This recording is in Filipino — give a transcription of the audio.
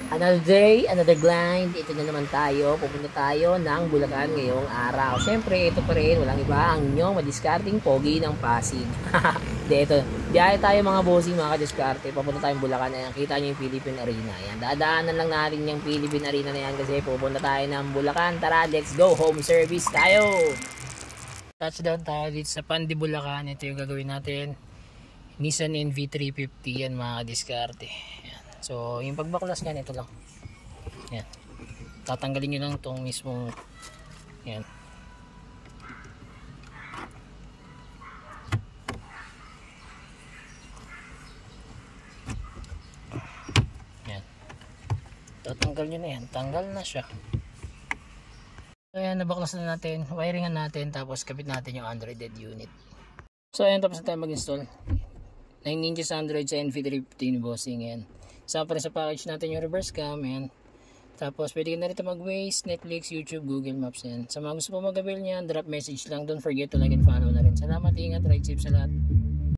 Another day, another grind. Ito na naman tayo. Pupunta tayo ng Bulacan ngayong araw. Siyempre, ito pa rin. Walang iba ang inyong madiskarting pogi ng Pasig. Di, ito. Biyahe tayo mga bossing, mga kadiskarte. Papunta tayong Bulacan. Ayan, kita nyo yung Philippine Arena. Ayan, dadaanan lang natin yung Philippine Arena na yan kasi pupunta tayo ng Bulacan. Tara, let's go. Home service tayo. Touchdown tayo dito sa Pandi, Bulacan. Ito yung gagawin natin. Nissan NV350 yan mga kadiskarte. So, yung pagbaklas nga ito lang. Yan. Tatanggalin nyo lang itong mismong yan. Yan. Tatanggal nyo na yan. Tanggal na siya. So, ayan. Nabaklas na natin. Wiringan natin. Tapos, kapit natin yung Android dead unit. So, ayan. Tapos na tayo mag-install. 9 inches Android sa NV350 bossing yan. Sama pa rin sa package natin yung reverse cam yan. Tapos pwede ka na rin mag-Waze, Netflix, YouTube, Google Maps yan. Sa mga gusto po mag-avail niyan, drop message lang. Don't forget to like and follow na rin. Salamat, ingat, ride safe sa lahat.